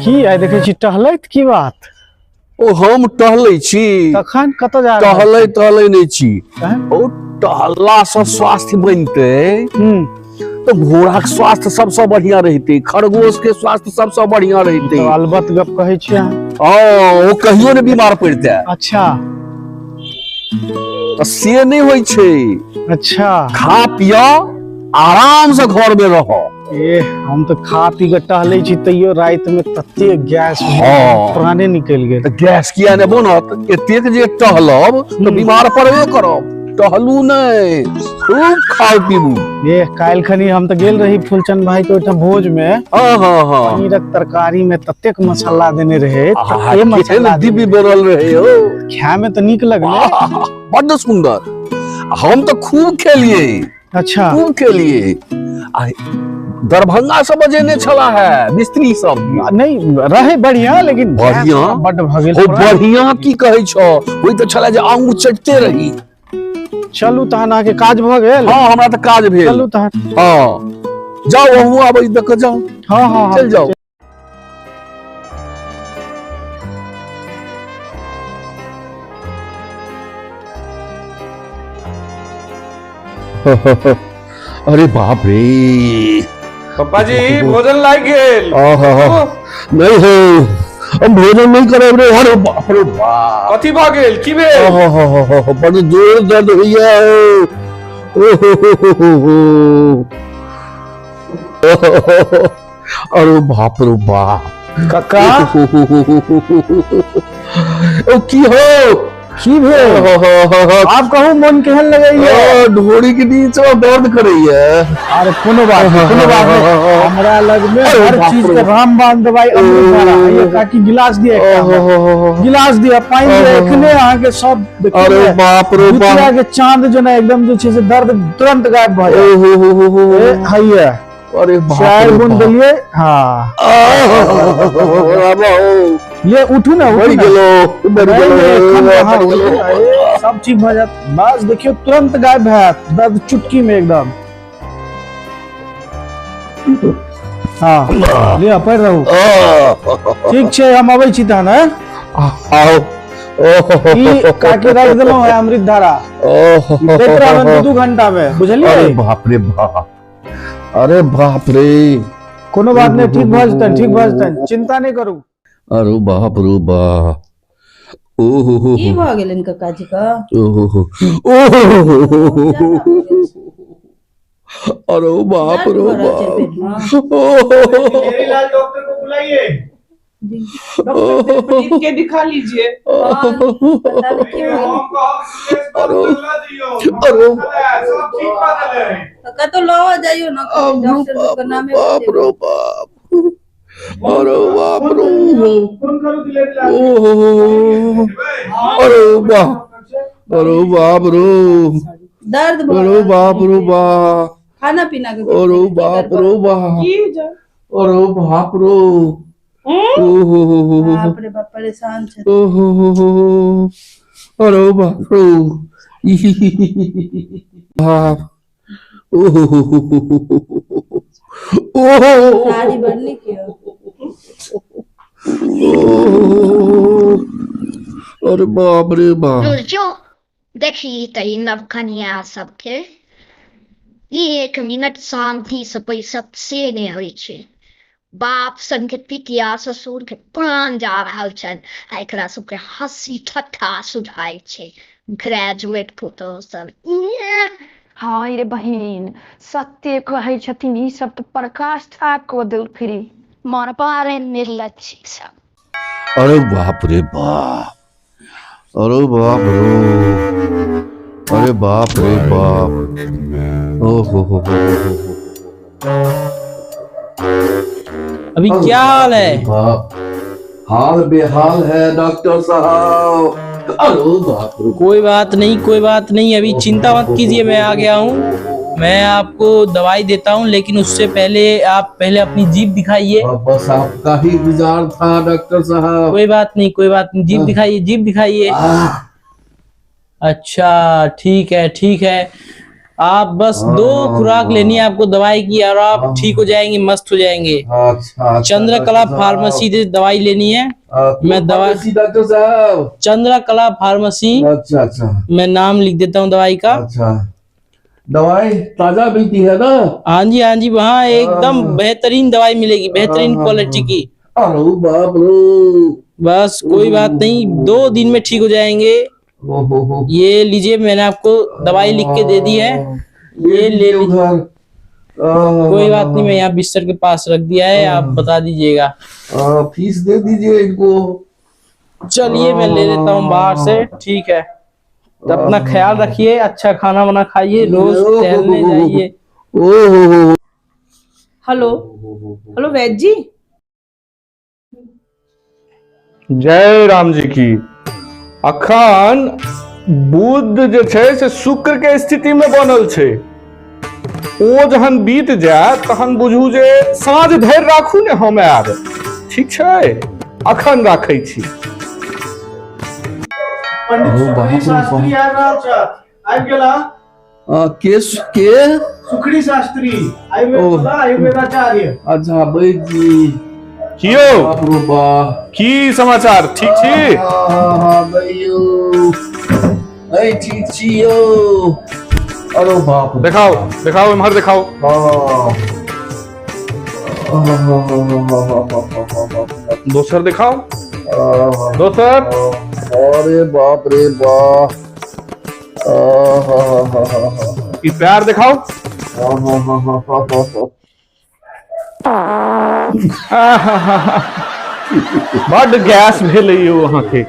की आइ देखे छी टहलैत की बात ओ हम टहलै छी तखन कत जा टहलै नहीं छी ओ टहलला से स्वास्थ्य बनते तो घोड़ा के स्वास्थ्य सबसे बढ़िया रहते, खरगोश के स्वास्थ्य सबसे बढ़िया रहते। तो अलबत गप कहै छी ओ कहियो ने बीमार पड़ते। अच्छा तो से नहीं होय छे। अच्छा खा पिया आराम से घर में रहो। हम तो खा पी के टहले छी तैयो रात में तते गैस प्राणे निकल गेल। गैस किया ने बनत, एतेक जे टहलब तो बीमार पड़बे करब। टहलू नहीं, खूब खाओ पीबू। काल खनी हम तो गेल रही फूलचंद भाई के ओठा भोज में। पनीरक तरकारी में ततेक मसाला देने रहे, तते मसाला दिव्य बनल रहे हो। खाए में तो नीक लगले, बड़ सुंदर। हम तो खूब खेलिए। अच्छा खूब खेलिए। दरभंगा से बजेने चला है मिस्त्री सब नहीं रहे बढ़िया, लेकिन बढ़िया बड़ भगेल ओ बढ़िया की कहै छो। होई तो छला जे आंगूर चटते रही। चलू तहन आके काज भ गेल। हां हमरा तो काज भेल। चलू तहन हां जाओ वहु आबै देख जाओ। हां चल जाओ। अरे बाप रे पापा जी भोजन लाग गेल। नहीं हो हम भोजन नहीं करब रे। अरे बाप रे बाप कथी भ गेल की भेल? बड़ जोर दर्द होइया। अरे बाप रे बाप काका ओ की हो की भेल? आप कहू मन केहन लगैया? ढोरी के नीचे दर्द करैया। अरे कोनो बात नहीं। हमरा लग में हर चीज के रामबाण दवाई अमृत भरा है। काकी गिलास दिए, गिलास दिए, पानी दिए, एखने आहाँ के सब देखिए। अरे बाप रे बाप के चांद जो ना एकदम जो से दर्द तुरंत गायब भ जाए। हैया अरे बाप चाय रे बूंद दिए। हां ये उठू ना, बढ़ गेलो। सब ठीक भ जात। बस देखियो तुरंत गायब हैत, दर्द चुटकी में एकदम। हाँ लिया पैर रहू। ठीक छे हम आबै छी तहन। आओ काकी राख देलो है अमृत धारा। पेटरा में 2 घंटा में बुझलिए। अरे बाप रे बाप, अरे बाप रे। कोनो बात नहीं, ठीक भ जतन, ठीक भ जतन, चिंता नहीं करू। अरे बाप रे बाप। ओहो की भ गेलन काकाजी का? ओहो अरे बाप रे बाप। लाल डॉक्टर को बुलाइए। डॉक्टर प्रदीप के दिखा लीजिए। पता नहीं क्यों सब ठीक बात है। काका तो लो जाइयो ना डॉक्टर का नाम है। बाप रे बाप। अरे बाप रे। फोन करो दिले। ओहो अरे बाप, अरे बाप रे। दर्द अरे बाप रे बाप। खाना पीना के अरे बाप रे बाप। अरे बाप रे। ओहो बाप रे बाप परेशान छे। ओहो अरे बाप रे बाप। ओहो साड़ी बनने क्यों? अरे बाप रे बाप। देखी तई नवकन्या सबके 1 मिनट शांति से बैसत से नहीं होइ छै। बाप संग पितिया ससुर के प्राण जा रहल छन, एकरा सबके हंसी ठट्ठा सुझाय छै। ग्रेजुएट पुतोह सब। हाँ रे बहिन, सत्य कहै छथिन ई सब तो प्रकाष्ठा को दिल फ्री मर पारे निर्लज्जी सब। अरे बाप रे बाप, अरे बाप रे, अरे बाप रे बाप। ओहो अभी क्या हाल है? हाल बेहाल है डॉक्टर साहब। अरे बाप रे। कोई बात नहीं, कोई बात नहीं, अभी चिंता मत कीजिए, मैं आ गया हूँ। मैं आपको दवाई देता हूँ, लेकिन उससे पहले आप पहले अपनी जीभ दिखाइए। बस आपका ही इंतजार था डॉक्टर साहब। कोई बात नहीं, कोई बात नहीं, जीभ दिखाइए, जीभ दिखाइए। अच्छा ठीक है, ठीक है। आप बस 2 खुराक लेनी है आपको दवाई की और आप ठीक हो जाएंगे, मस्त हो जाएंगे। अच्छा चंद्रकला फार्मेसी से दवाई लेनी है। मैं दवाई डॉक्टर साहब। चंद्रकला फार्मेसी, अच्छा अच्छा मैं नाम लिख देता हूँ दवाई का। अच्छा, दवाई ताजा मिलती है ना? हाँ जी, वहाँ एकदम बेहतरीन दवाई मिलेगी, बेहतरीन क्वालिटी की। अरे बाप रे। बस कोई बात नहीं, 2 दिन में ठीक हो जाएंगे। ये लीजिए, मैंने आपको दवाई लिख के दे दी है, ये ले लीजिए। कोई बात नहीं, मैं यहाँ बिस्तर के पास रख दिया है, आप बता दीजिएगा। फीस दे दीजिए इनको। चलिए मैं ले लेता हूँ बाहर से, ठीक है। तो अपना ख्याल रखिए, अच्छा खाना वाना खाइए, रोज टहलने जाइए। हेलो हेलो वैद जी। जय राम जी की। अखन बुध जे छै से शुक्र के स्थिति में बनल छै। ओ जहन बीत जाए तहन बुझू जे साँझ धरि राखू ने, हम आयब, ठीक छै? अखन राखै छी। पंडित सुखड़ी शास्त्री आबि रहल छथि, आबि गेला। के सुखड़ी शास्त्री आबि गेला, आयुर्वेदाचार्य। अच्छा बैठ जी। कियो बाप रे बाप, की समाचार, ठीक छी? ठीक छियो। अरे बाप रे। देखाओ देखाओ, इम्हर देखाओ। दोसर दिखाओ, दोसर। अरे बाप रे बाप। ई पैर दिखाओ। बड गैस भेलै यौ अहाँके।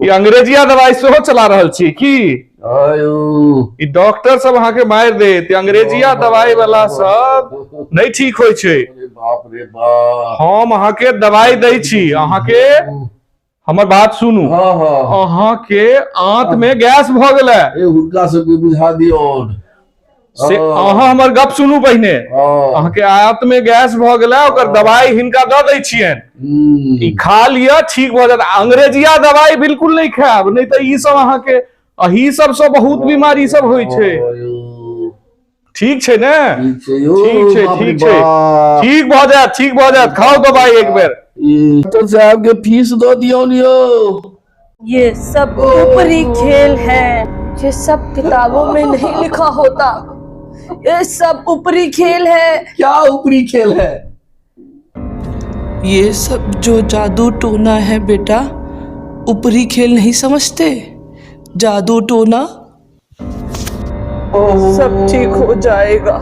ई अंग्रेजिया दवाई सेहो चला रहल छी की? ई डॉक्टर सब अहाँके मारि देत। अंग्रेजिया दवाई वाला सब नहीं ठीक होय छै। बाप रे बाप। हम अहाँके दवाई दै छी, अहाँके हमर बात सुनू। अहाँके आंत में गैस भ गेलै। हुनका सबके बुझा दियौ से अहाँ हमर गप सुनू पहिने। अहाँके आंत में गैस भ गेलै, ओकर दवाई हिनका दऽ दै छियनि, ई खा लिअ, ठीक भ जायत। अंग्रेजिया दवाई बिल्कुल नहीं खायब, नहीं तऽ ई सब अहाँके अही सबसँ बहुत बीमारी सब होइ छै। ठीक छै ने? ठीक छै, ठीक छै, ठीक भ जायत, ठीक भ जायत। खाओ दवाई एक बेर। डॉक्टर साहब के फीस दो दियो लियो। ये सब ऊपरी खेल है, ये सब किताबों में नहीं लिखा होता। ये सब ऊपरी खेल है। क्या ऊपरी खेल है? ये सब जो जादू टोना है बेटा, ऊपरी खेल नहीं समझते। जादू टोना सब ठीक हो जाएगा,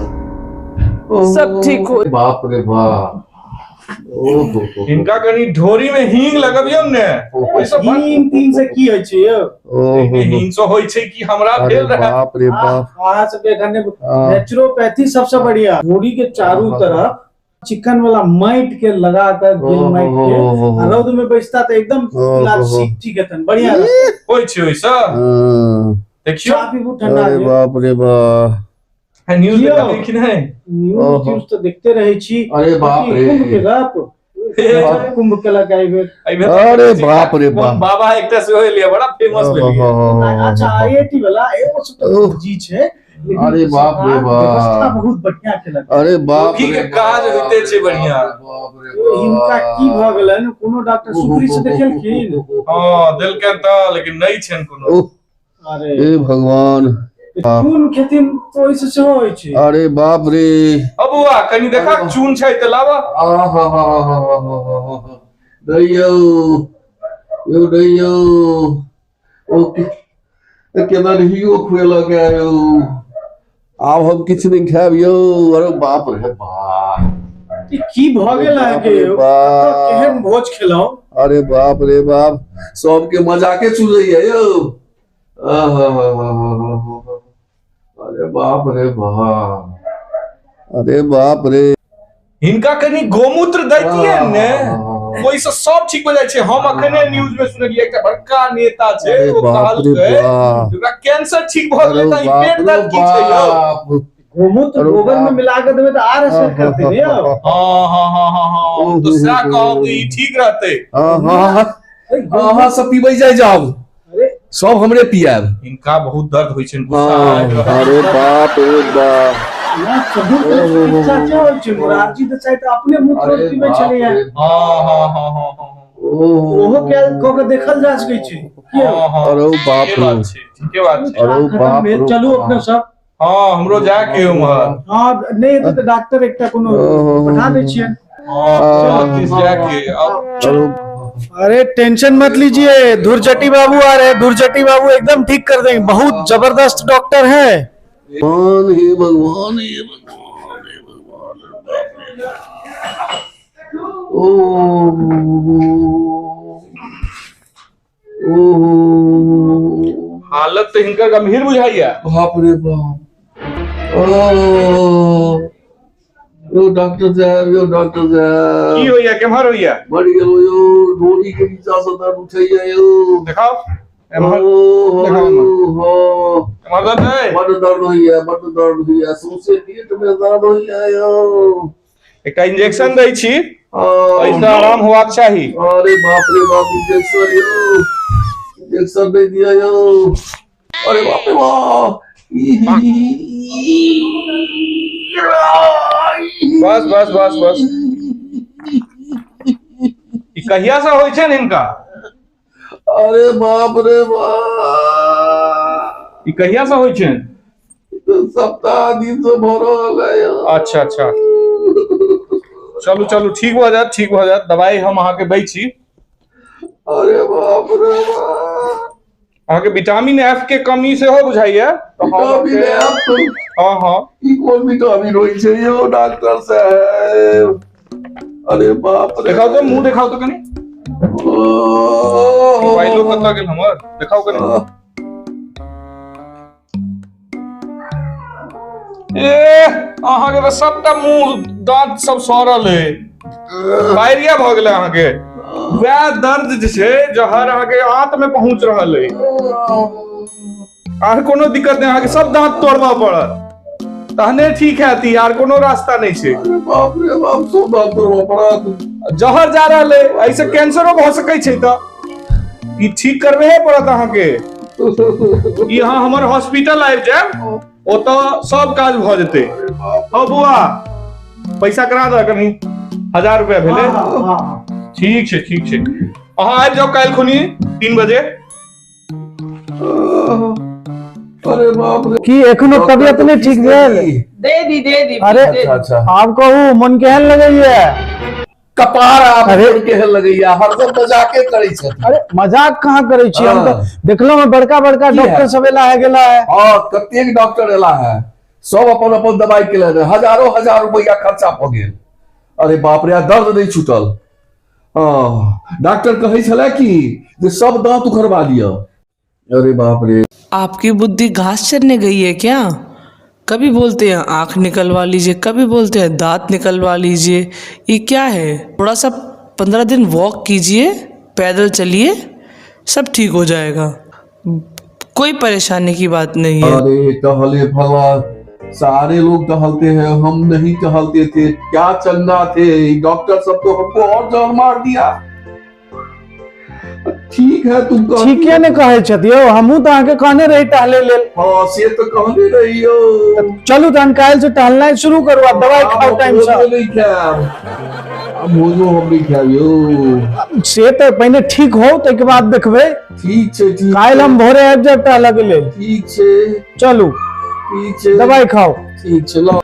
सब ठीक हो। बाप रे बाप। इनका कनी ढोरी में हींग लगबियौ ने। हींग तीन से की होइ छै यौ? हींग से होइ छै कि हमरा भेल रहा। बाप रे बाप। अहाँ सबके घर में नेचुरोपैथी सबसे बढ़िया। बॉडी के चारों तरफ चिकन वाला माइट के लगा कर, गिल माइट के रौद में बैठता तो एकदम इलाज ठीक है, बढ़िया होइ छै। ओइसा देखियो, चाय पीबू ठंडा। अरे बाप रे बाप। न्यूज देखै कि नहीं? न्यूज तो देखते रहे छी। अरे बाप रे। कुंभ के गप, कुंभ के लगाई हुए। अरे बाप रे बाप। बाबा एकटा से होय लिया, बड़ा फेमस भेलिए। अच्छा आईआईटी वाला एगो सब जी छै। अरे बाप रे व्यवस्था बाप। बहुत बढ़िया केलक। अरे बाप की रे के काज होते छै बढ़िया। बाप रे इनका की भ गेलन? कोनो डॉक्टर सुपरी से देखेलखिन? हां देलकन त, लेकिन नहीं छन कोनो। अरे हे भगवान। खून खेतिन तो ओइसे से होइ छै। अरे बाप रे। अबुआ कनी देखा चून छै त लावा। दैयो यो दैयो। ओके केना हियो खुएला के यो। आब हम किछ नहीं खाब यो। अरे बाप रे बाप। ई की भ गेल है के यो? केहन भोज खेलौ? अरे बाप रे बाप। सबके मजाके चुलैया यो। अरे बाप रे बाप। अरे बाप रे। हिनका कनी गोमूत्र दैतियै ने, ओइ से सब ठीक हो जाय छै। हम अखने न्यूज में सुनलियै एकटा बड़का नेता छै, ओ कहलकै जेकरा कैंसर ठीक भ गेलै त ई पेट दर्द की छै यौ? गोमूत्र गोबर में मिला के देबै त आर असर करतै ने यौ? हां तो सएह कहब ई ठीक रहतै। हां सब पीबै जाओ। सब हमरे पियाब। इनका बहुत दर्द होई छै, गुस्सा हाँ, आबि रहल अरे बाप रे बाप। मुरारजी देसाई तो अपने मुख्यमंत्री में चले हैं। हाँ। ओहो क्या को के देखल जा सकै छै। अरे बाप ठीके रे। बात छै, ठीके बात छै। अरे बाप रे। चलू अपने सब। हाँ, हमरो जाके उम्हर। हाँ नहीं तो डॉक्टर एकटा कोनो पठा दै छियै। ऑफिस जाके अब चलो। अरे टेंशन मत लीजिए, धुरचटी बाबू आ रहे हैं, धुरचटी बाबू एकदम ठीक कर देंगे, बहुत जबरदस्त डॉक्टर है। भगवान हे भगवान हे भगवान हे भगवान। हालत तो इनका गंभीर बुझाइया। बाप रे बाप। यो डॉक्टर साहब, यो डॉक्टर की साहब। होइया, केम्हर होइया? बढ़ गेलो यो, डोरी के नीचा से दर्द उठैया यो। देखाओ एम्हर, देखाओ एम्हर दर्द है। बड़ दर्द होइया, बड़ दर्द होइया, सौंसे पेट में दर्द होइया यो। एकटा इंजेक्शन दै छी, हाँ। ऐसा आराम होबाक चाही। अरे बाप रे बाप, इंजेक्शन यो, इंजेक्शन दे दिया यो। अरे बाप रे बाप। बस बस बस बस। ई कहिया से होइ छै इनका? अरे बाप रे बाप। ई कहिया से होइ छै? सप्ताह दिन से भर रहल है यो। अच्छा अच्छा, चलू चलू, ठीक भऽ जायत, ठीक भऽ जायत। दवाई हम अहाँके दै छी। अरे बाप रे बाप। अहाँके विटामिन एफ के कमी सेहो बुझाइया। तो विटामिन एफ? हाँ हाँ। ई कोन विटामिन होइ छै यो डॉक्टर साहब? अरे बाप रे। देखाओ तो, मुंह देखाओ तो कनी। मोबाइलो कतऽ गेल हमर? देखाओ कनी। अहाँके तो सबटा मुंह दांत सब सड़ल है, डायरिया भऽ गेलै अहाँके। वएह दर्द जे छै जहर अहाँके आंत में पहुंच रहल है। आर कोनो दिक्कत नहीं, अहाँके सब दांत तोड़बा पड़त तहने ठीक हैत। यार कोनो रास्ता नहीं छै। बाप रे बाप, सब दांत तोड़बा पड़त। जहर जा रहल है, ऐसे कैंसरो भऽ सकै छै। तऽ ई ठीक करबे पड़त अहाँके। यहाँ हमर हॉस्पिटल आबि जाए, ओतऽ सब काज भऽ जेतै। हो बुआ, पैसा करा दे कनी, 1000 रुपया भेलै। ठीक छै ठीक छै, अहाँ आबि जाओ काल्हि खुनी 3 बजे। अरे बाप रे। की एखनो तबियत नहीं ठीक भेल? दे दी। अरे अच्छा। आप कहू, मन केहन लगैया? कपार आप केहन लगैया, हरदम मजाके करै छै। अरे मजाक कहाँ करे छी हम, तो देखलो में बड़का बड़का डॉक्टर सब एला है गेला है। हाँ, कतेक डॉक्टर एला है, सब अपन अपन दवाई के ले, हजारों हजार रुपया खर्चा भ गेल। अरे बाप रे, दर्द नहीं छूटल। डॉक्टर कहे छला कि जे सब दांत उखड़वा लिया। अरे बाप रे। आपकी बुद्धि घास चरने गई है क्या? कभी बोलते हैं आँख निकलवा लीजिए, कभी बोलते हैं दांत निकलवा लीजिए। ये क्या है? थोड़ा सा 15 दिन वॉक कीजिए, पैदल चलिए, सब ठीक हो जाएगा, कोई परेशानी की बात नहीं है। अरे टहले भला, सारे लोग टहलते हैं, हम नहीं टहलते थे, क्या चलना थे। डॉक्टर सब तो हमको और जान मार दिया। ठीक है, तुम ठीक है ने कहे छथियो, हमहू तो आके कहने रही टहले ले। हाँ, से तो कहने रही हो। चलू तहन काल्हि से टहलना शुरू करू, आ दवाई खाओ टाइम से। नहीं खाब, मोजो हम नहीं खाबियो। से तो पहले ठीक हो, ताके बाद देखबे। ठीक छै, ठीक। काल्हि हम भोरे आबि जाब टहलऽ के लेल। ठीक छै, चलू, ठीक छै। दवाई खाओ। ठीक छै, लो।